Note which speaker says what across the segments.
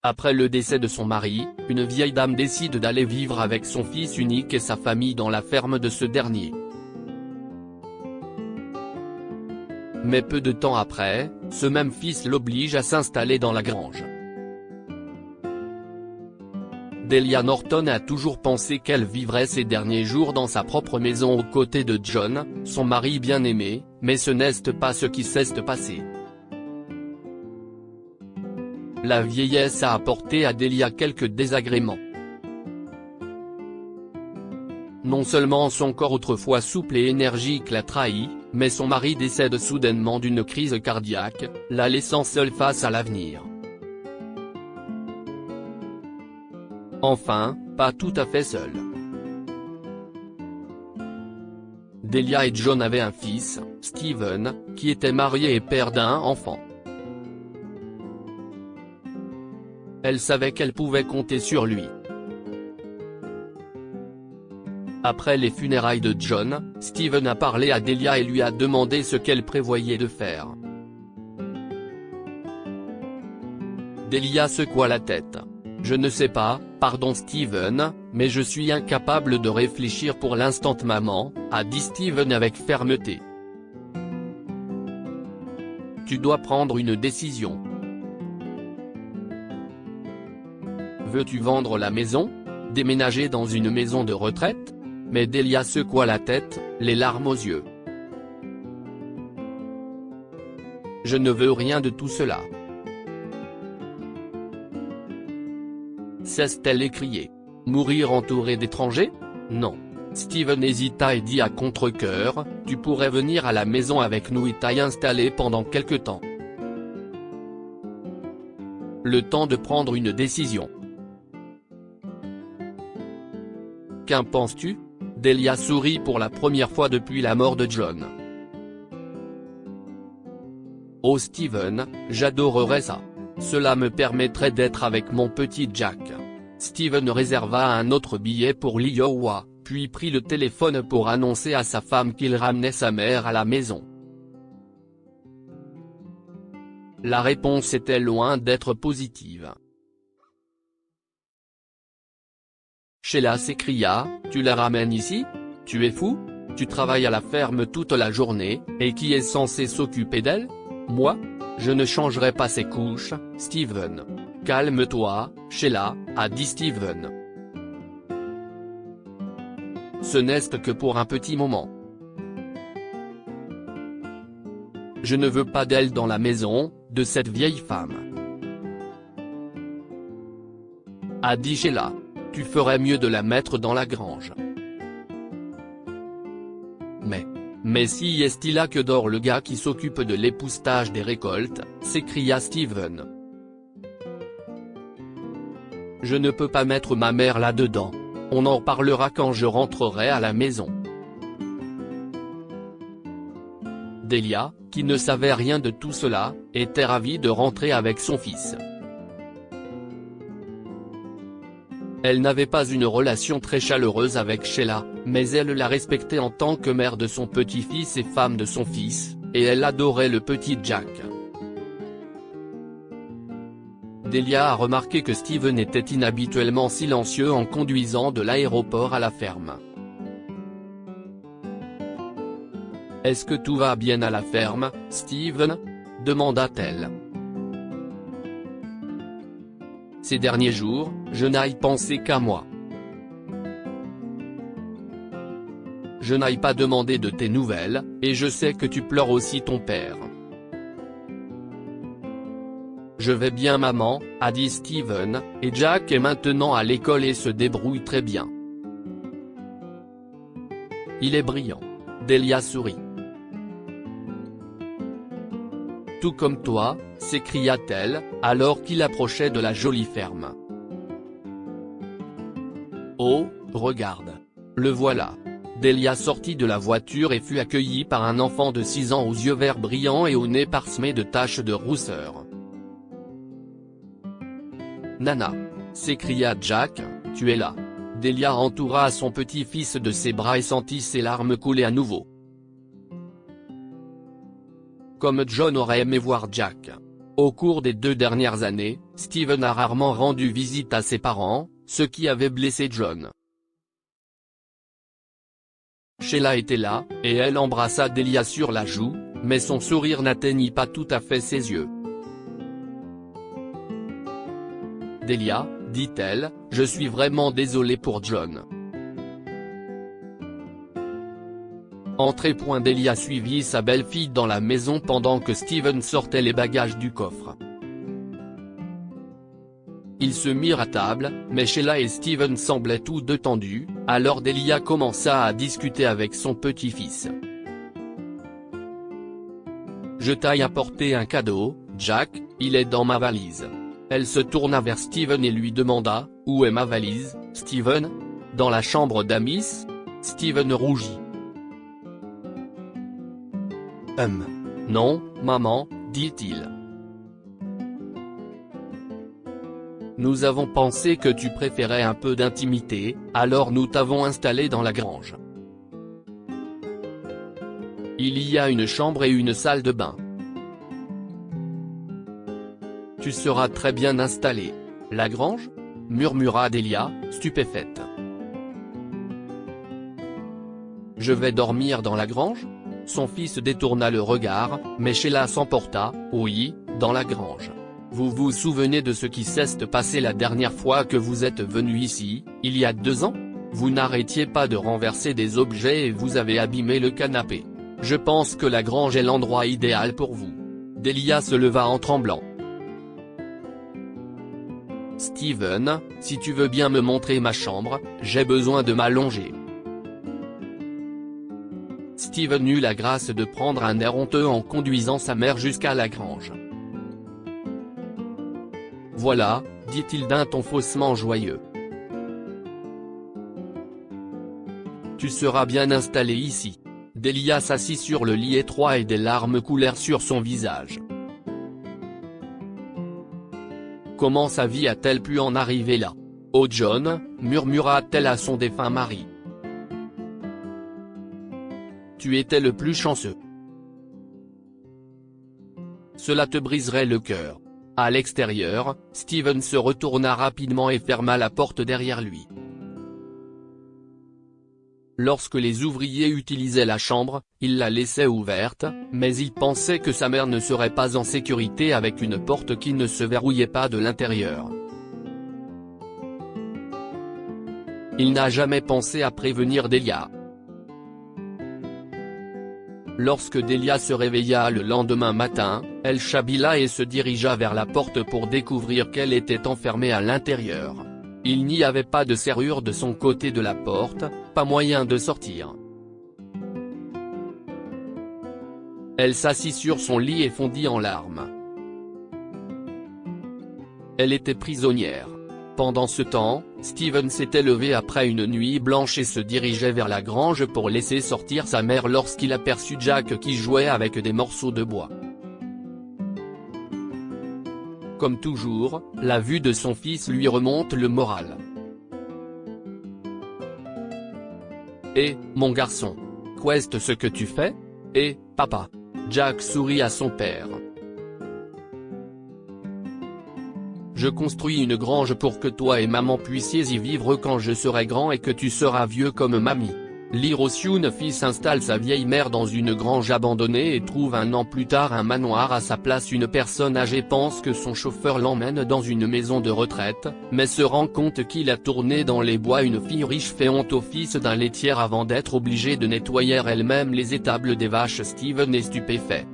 Speaker 1: Après le décès de son mari, une vieille dame décide d'aller vivre avec son fils unique et sa famille dans la ferme de ce dernier. Mais peu de temps après, ce même fils l'oblige à s'installer dans la grange. Delia Norton a toujours pensé qu'elle vivrait ses derniers jours dans sa propre maison aux côtés de John, son mari bien-aimé, mais ce n'est pas ce qui s'est passé. La vieillesse a apporté à Delia quelques désagréments. Non seulement son corps autrefois souple et énergique l'a trahi, mais son mari décède soudainement d'une crise cardiaque, la laissant seule face à l'avenir. Enfin, pas tout à fait seule. Delia et John avaient un fils, Steven, qui était marié et père d'un enfant. Elle savait qu'elle pouvait compter sur lui. Après les funérailles de John, Steven a parlé à Delia et lui a demandé ce qu'elle prévoyait de faire. Delia secoua la tête. « Je ne sais pas, pardon Steven, mais je suis incapable de réfléchir pour l'instant maman », a dit Steven avec fermeté. « Tu dois prendre une décision. Veux-tu vendre la maison? Déménager dans une maison de retraite ?» Mais Delia secoua la tête, les larmes aux yeux. « Je ne veux rien de tout cela. » Cesse-t-elle écrié. Mourir entouré d'étrangers? Non. Steven hésita et dit à contre-cœur, « Tu pourrais venir à la maison avec nous et t'y installer pendant quelque temps. Le temps de prendre une décision. » Qu'en penses-tu? Delia sourit pour la première fois depuis la mort de John. Oh Steven, j'adorerais ça. Cela me permettrait d'être avec mon petit Jack. Steven réserva un autre billet pour l'Iowa, puis prit le téléphone pour annoncer à sa femme qu'il ramenait sa mère à la maison. La réponse était loin d'être positive. Sheila s'écria, « Tu la ramènes ici? Tu es fou? Tu travailles à la ferme toute la journée, et qui est censé s'occuper d'elle? Moi? Je ne changerai pas ses couches, Steven. » « Calme-toi, Sheila, a dit Steven. Ce n'est que pour un petit moment. Je ne veux pas d'elle dans la maison, de cette vieille femme. A dit Sheila. Tu ferais mieux de la mettre dans la grange. Mais si est-il là que dort le gars qui s'occupe de l'époussetage des récoltes, s'écria Steven. Je ne peux pas mettre ma mère là-dedans. On en parlera quand je rentrerai à la maison. Delia, qui ne savait rien de tout cela, était ravie de rentrer avec son fils. Elle n'avait pas une relation très chaleureuse avec Sheila, mais elle la respectait en tant que mère de son petit-fils et femme de son fils, et elle adorait le petit Jack. Delia a remarqué que Steven était inhabituellement silencieux en conduisant de l'aéroport à la ferme. « Est-ce que tout va bien à la ferme, Steven ?» demanda-t-elle. Ces derniers jours, je n'ai pensé qu'à moi. Je n'ai pas demandé de tes nouvelles, et je sais que tu pleures aussi ton père. Je vais bien maman, a dit Steven, et Jack est maintenant à l'école et se débrouille très bien. Il est brillant. Delia sourit. Tout comme toi, s'écria-t-elle, alors qu'il approchait de la jolie ferme. Oh, regarde. Le voilà. Delia sortit de la voiture et fut accueillie par un enfant de 6 ans aux yeux verts brillants et au nez parsemé de taches de rousseur. Nana. S'écria Jack, tu es là. Delia entoura son petit-fils de ses bras et sentit ses larmes couler à nouveau. Comme John aurait aimé voir Jack. Au cours des 2 dernières années, Steven a rarement rendu visite à ses parents, ce qui avait blessé John. Sheila était là, et elle embrassa Delia sur la joue, mais son sourire n'atteignit pas tout à fait ses yeux. Delia, dit-elle, je suis vraiment désolée pour John. Entrez. Delia suivit sa belle-fille dans la maison pendant que Steven sortait les bagages du coffre. Ils se mirent à table, mais Sheila et Steven semblaient tous deux tendus, alors Delia commença à discuter avec son petit-fils. Je t'ai apporté un cadeau, Jack, il est dans ma valise. Elle se tourna vers Steven et lui demanda, où est ma valise, Steven? Dans la chambre d'Amis? Steven rougit. Non, maman, dit-il. Nous avons pensé que tu préférais un peu d'intimité, alors nous t'avons installé dans la grange. Il y a une chambre et une salle de bain. Tu seras très bien installé. La grange? Murmura Delia, stupéfaite. Je vais dormir dans la grange? Son fils détourna le regard, mais Sheila s'emporta, oui, dans la grange. Vous vous souvenez de ce qui s'est passé la dernière fois que vous êtes venu ici, il y a 2 ans? Vous n'arrêtiez pas de renverser des objets et vous avez abîmé le canapé. Je pense que la grange est l'endroit idéal pour vous. Delia se leva en tremblant. Steven, si tu veux bien me montrer ma chambre, j'ai besoin de m'allonger. Steven eut la grâce de prendre un air honteux en conduisant sa mère jusqu'à la grange. Voilà, dit-il d'un ton faussement joyeux. Tu seras bien installé ici. Delia s'assit sur le lit étroit et des larmes coulèrent sur son visage. Comment sa vie a-t-elle pu en arriver là? Oh John, murmura-t-elle à son défunt mari. Tu étais le plus chanceux. Cela te briserait le cœur. À l'extérieur, Steven se retourna rapidement et ferma la porte derrière lui. Lorsque les ouvriers utilisaient la chambre, il la laissait ouverte, mais il pensait que sa mère ne serait pas en sécurité avec une porte qui ne se verrouillait pas de l'intérieur. Il n'a jamais pensé à prévenir Delia. Lorsque Delia se réveilla le lendemain matin, elle chabilla et se dirigea vers la porte pour découvrir qu'elle était enfermée à l'intérieur. Il n'y avait pas de serrure de son côté de la porte, pas moyen de sortir. Elle s'assit sur son lit et fondit en larmes. Elle était prisonnière. Pendant ce temps, Steven s'était levé après une nuit blanche et se dirigeait vers la grange pour laisser sortir sa mère lorsqu'il aperçut Jack qui jouait avec des morceaux de bois. Comme toujours, la vue de son fils lui remonte le moral. « Eh, mon garçon. Qu'est-ce ce que tu fais? Eh, papa. » Jack sourit à son père. « Je construis une grange pour que toi et maman puissiez y vivre quand je serai grand et que tu seras vieux comme mamie. » L'Hiroshune fils installe sa vieille mère dans une grange abandonnée et trouve 1 an plus tard un manoir à sa place. Une personne âgée pense que son chauffeur l'emmène dans une maison de retraite, mais se rend compte qu'il a tourné dans les bois. Une fille riche fait honte au fils d'un laitier avant d'être obligée de nettoyer elle-même les étables des vaches. Steven est stupéfait.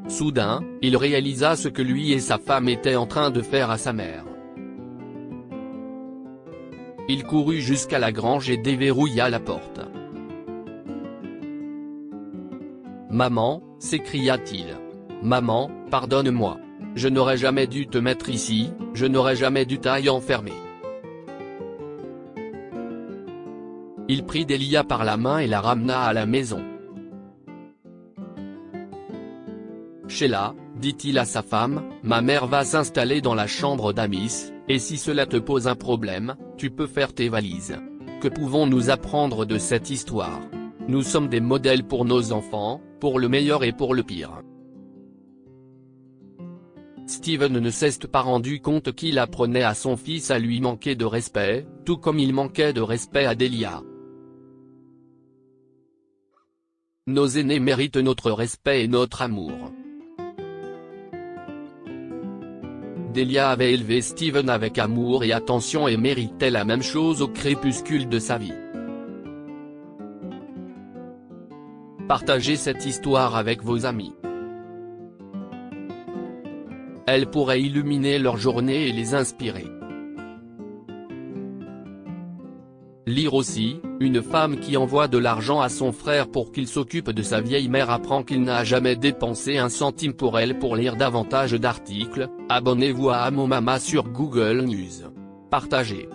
Speaker 1: Soudain, il réalisa ce que lui et sa femme étaient en train de faire à sa mère. Il courut jusqu'à la grange et déverrouilla la porte. « Maman » s'écria-t-il. « Maman, pardonne-moi. Je n'aurais jamais dû te mettre ici, je n'aurais jamais dû t'y enfermer. » Il prit Delia par la main et la ramena à la maison. « Sheila, dit-il à sa femme, ma mère va s'installer dans la chambre d'Amis, et si cela te pose un problème, tu peux faire tes valises. Que pouvons-nous apprendre de cette histoire? Nous sommes des modèles pour nos enfants, pour le meilleur et pour le pire. » Steven ne s'est pas rendu compte qu'il apprenait à son fils à lui manquer de respect, tout comme il manquait de respect à Delia. Nos aînés méritent notre respect et notre amour. Delia avait élevé Steven avec amour et attention et méritait la même chose au crépuscule de sa vie. Partagez cette histoire avec vos amis. Elle pourrait illuminer leur journée et les inspirer. Lire aussi, une femme qui envoie de l'argent à son frère pour qu'il s'occupe de sa vieille mère apprend qu'il n'a jamais dépensé un centime pour elle. Pour lire davantage d'articles, abonnez-vous à Amo Mama sur Google News. Partagez.